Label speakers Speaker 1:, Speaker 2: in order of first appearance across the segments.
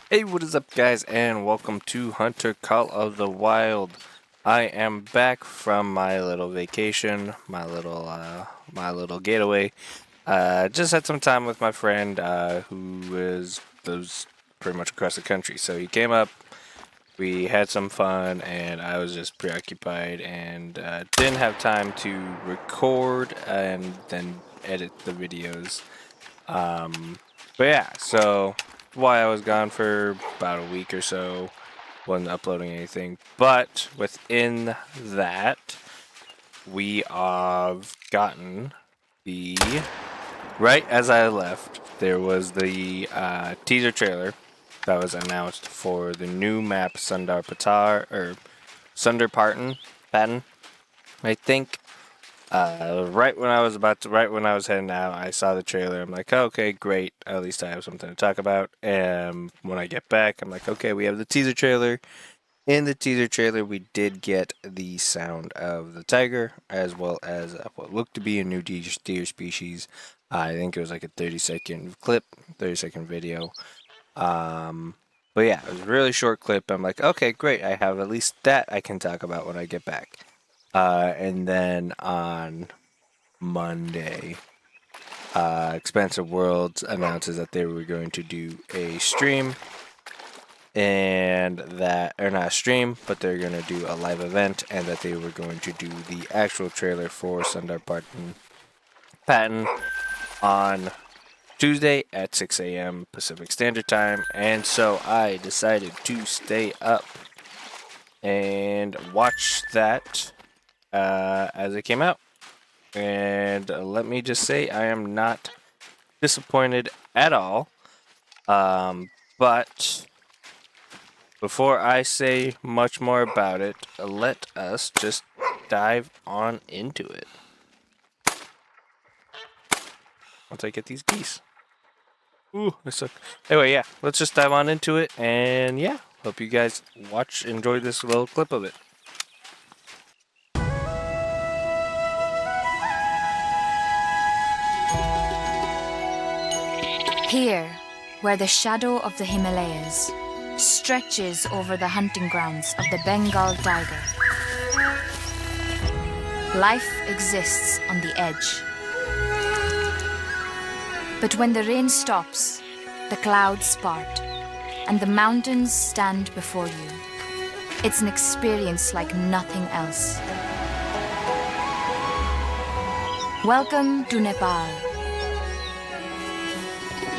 Speaker 1: Hey, what is up, guys, and welcome to Hunter Call of the Wild. I am back from my little vacation, my little getaway. Just had some time with my friend, who lives pretty much across the country. So he came up, we had some fun, and I was just preoccupied and didn't have time to record and then edit the videos. Um, but yeah, so while I was gone for about a week or so, wasn't uploading anything. But within that, we have gotten the right as I left. There was the teaser trailer that was announced for the new map Sundarpatan, I think. Right when I was heading out, I saw the trailer. I'm like, oh, okay, great. At least I have something to talk about. And when I get back, I'm like, okay, we have the teaser trailer. In the teaser trailer, we did get the sound of the tiger, as well as what looked to be a new deer species. I think it was like a 30-second clip, 30-second video. Um, but yeah, it was a really short clip. I'm like, okay, great. I have at least that I can talk about when I get back. And then on Monday, Expansive Worlds announces that they were going to do a stream, and that, or not a stream, but they're going to do a live event, and that they were going to do the actual trailer for Sundarpatan on Tuesday at 6 a.m. Pacific Standard Time. And so I decided to stay up and watch that as it came out. And let me just say, I am not disappointed at all. But before I say much more about it, let us just dive on into it. Once I get these geese. Ooh, I suck. Anyway, yeah, let's just dive on into it, and yeah, hope you guys enjoy this little clip of it.
Speaker 2: Here, where the shadow of the Himalayas stretches over the hunting grounds of the Bengal tiger, life exists on the edge. But when the rain stops, the clouds part, and the mountains stand before you, it's an experience like nothing else. Welcome to Nepal.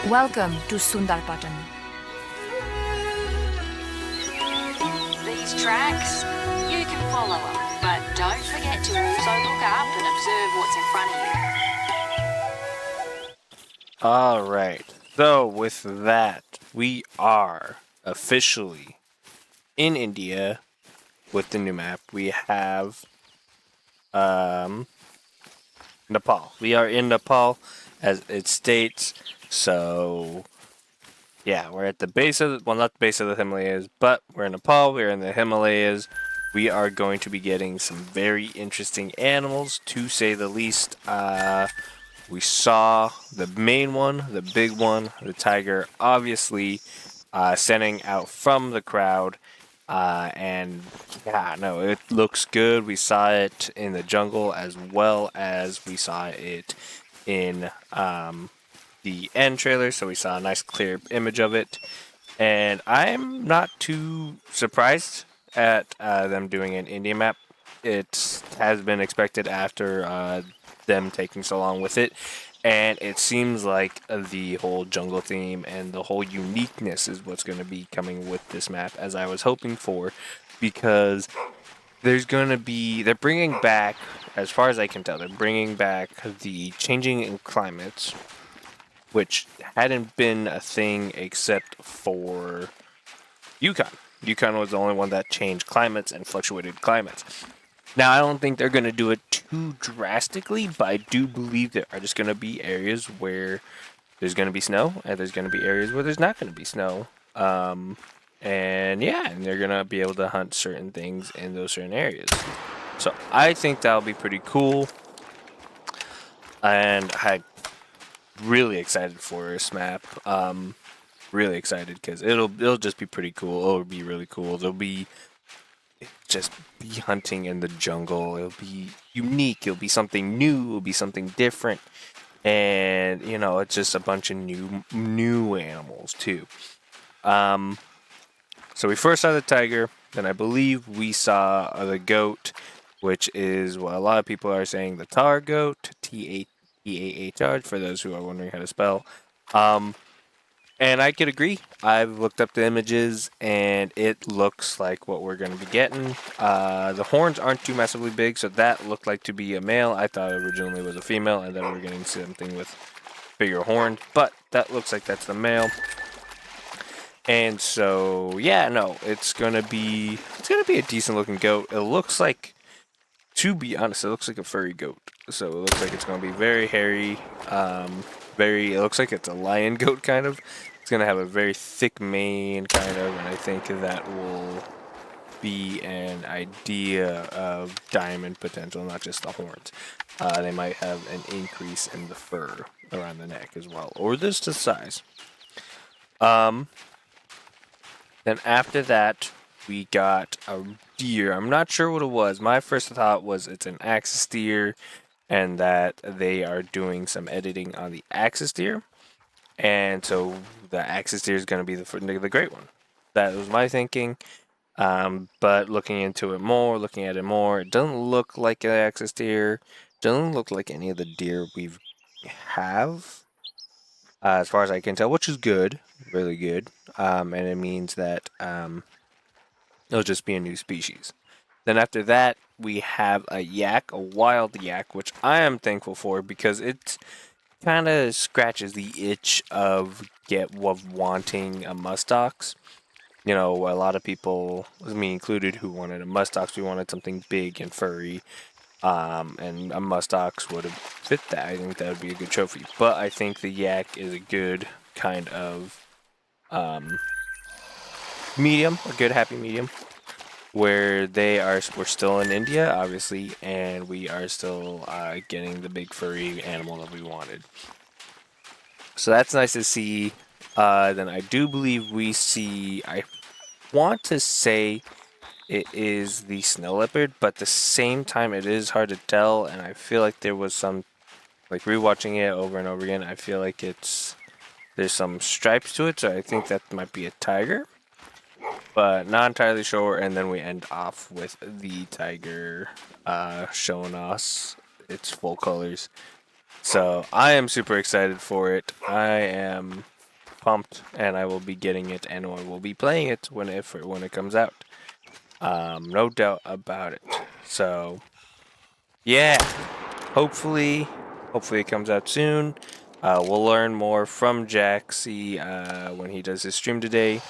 Speaker 2: Welcome to Sundarpatan.
Speaker 3: These tracks, you can follow them, but don't forget to also look up and observe what's in front of you.
Speaker 1: Alright, so with that, we are officially in India with the new map. We have Nepal. We are in Nepal, as it states. So yeah, we're at the base of not the base of the Himalayas, but we're in Nepal. We're in the Himalayas. We are going to be getting some very interesting animals, to say the least. We saw the main one, the big one, the tiger, obviously standing out from the crowd. And yeah, no, it looks good. We saw it in the jungle, as well as we saw it in the end trailer. So we saw a nice clear image of it. And I'm not too surprised at them doing an India map. It has been expected after them taking so long with it. And it seems like the whole jungle theme and the whole uniqueness is what's going to be coming with this map, as I was hoping for, because they're bringing back, as far as I can tell, they're bringing back the changing in climates, which hadn't been a thing except for Yukon. Yukon was the only one that changed climates and fluctuated climates. Now, I don't think they're going to do it too drastically, but I do believe there are just going to be areas where there's going to be snow, and there's going to be areas where there's not going to be snow. And yeah, and they're going to be able to hunt certain things in those certain areas. So I think that'll be pretty cool. And I'm really excited for this map. really excited because it'll just be pretty cool. It'll be really cool. It'll be just be hunting in the jungle. It'll be unique. It'll be something new. It'll be something different. And it's just a bunch of new animals too. So we first saw the tiger, then I believe we saw the goat, which is what a lot of people are saying, the tar goat, Taar, for those who are wondering how to spell. And I could agree. I've looked up the images, and it looks like what we're going to be getting. The horns aren't too massively big, so that looked like to be a male. I thought originally it was a female, and then we were getting something with bigger horns, but that looks like that's the male. And so, yeah, no, it's gonna be a decent looking goat. It looks like, to be honest, it looks like a furry goat. So it looks like it's gonna be very hairy. It looks like it's a lion goat kind of. It's gonna have a very thick mane kind of, and I think that will be an idea of diamond potential, not just the horns. They might have an increase in the fur around the neck as well, or just the size. Then after that, we got a deer. I'm not sure what it was. My first thought was it's an axis deer, and that they are doing some editing on the axis deer. And so the axis deer is going to be the great one. That was my thinking. But looking into it more, looking at it more, it doesn't look like an axis deer. Doesn't look like any of the deer we've have, as far as I can tell, which is good, really good. And it means that it'll just be a new species. Then after that, we have a yak, a wild yak, which I am thankful for because it kind of scratches the itch of wanting a muskox. A lot of people, me included, who wanted a muskox. We wanted something big and furry, and a muskox would have fit that. I think that would be a good trophy. But I think the yak is a good kind of medium, a good happy medium, where we're still in India, obviously, and we are still getting the big furry animal that we wanted. So that's nice to see. Then I do believe we see, I want to say it is the snow leopard, but at the same time it is hard to tell, and I feel like there was some, like rewatching it over and over again, I feel like there's some stripes to it, so I think that might be a tiger, but not entirely sure. And then we end off with the tiger showing us its full colors. So I am super excited for it. I am pumped, and I will be getting it, and I will be playing it when it comes out. No doubt about it. So yeah, hopefully it comes out soon. We'll learn more from Jaxie when he does his stream today.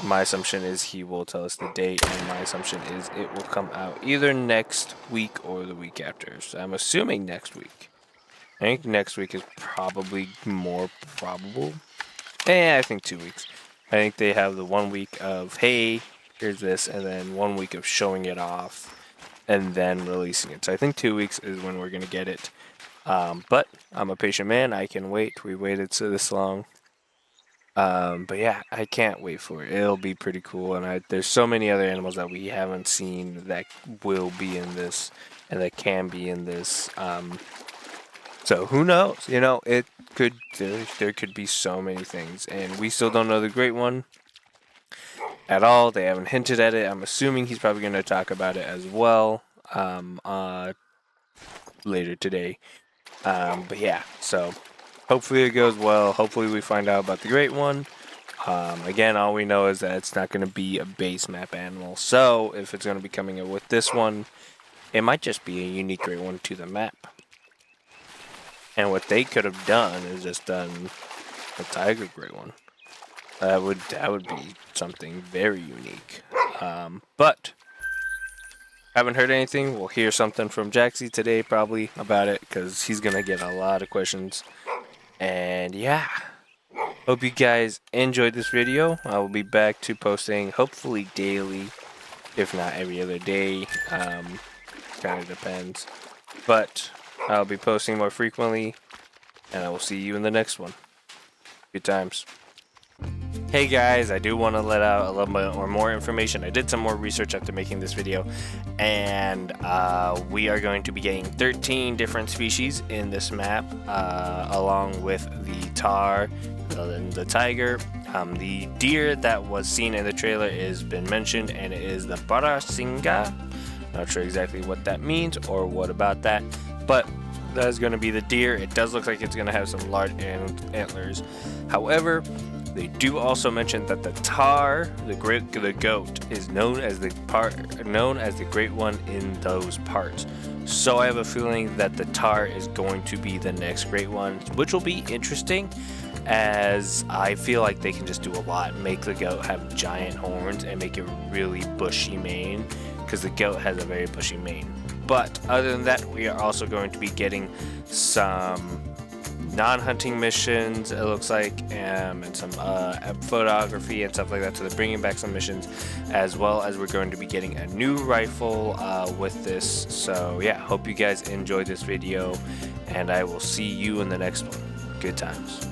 Speaker 1: My assumption is he will tell us the date, and my assumption is it will come out either next week or the week after. So I'm assuming next week. I think next week is probably more probable. I think 2 weeks. I think they have the 1 week of, hey, here's this, and then 1 week of showing it off, and then releasing it. So I think 2 weeks is when we're going to get it. But I'm a patient man. I can wait. We waited so this long. But yeah, I can't wait for it. It'll be pretty cool. And there's so many other animals that we haven't seen that will be in this and that can be in this. So who knows? It could, there could be so many things, and we still don't know the great one at all. They haven't hinted at it. I'm assuming he's probably going to talk about it as well later today. But yeah, so hopefully it goes well. Hopefully we find out about the great one. Again, all we know is that it's not going to be a base map animal. So if it's going to be coming in with this one, it might just be a unique great one to the map. And what they could have done is just done a tiger great one. That would be something very unique. But haven't heard anything. We'll hear something from Jaxie today probably about it, because he's gonna get a lot of questions. And yeah, hope you guys enjoyed this video. I will be back to posting hopefully daily, if not every other day. Kind of depends. But I'll be posting more frequently, and I will see you in the next one. Good times. Hey guys, I do want to let out a little bit or more information. I did some more research after making this video, and we are going to be getting 13 different species in this map, along with the tar, the tiger. The deer that was seen in the trailer has been mentioned, and it is the Barasinga. Not sure exactly what that means or what about that, but that is going to be the deer. It does look like it's going to have some large antlers. However, they do also mention that the tar, the goat, is known as the great one in those parts. So I have a feeling that the tar is going to be the next great one, which will be interesting, as I feel like they can just do a lot. Make the goat have giant horns and make it really bushy mane, because the goat has a very bushy mane. But other than that, we are also going to be getting some non-hunting missions, it looks like, and some photography and stuff like that. So they're bringing back some missions, as well as we're going to be getting a new rifle with this. So yeah, hope you guys enjoyed this video, and I will see you in the next one. Good times.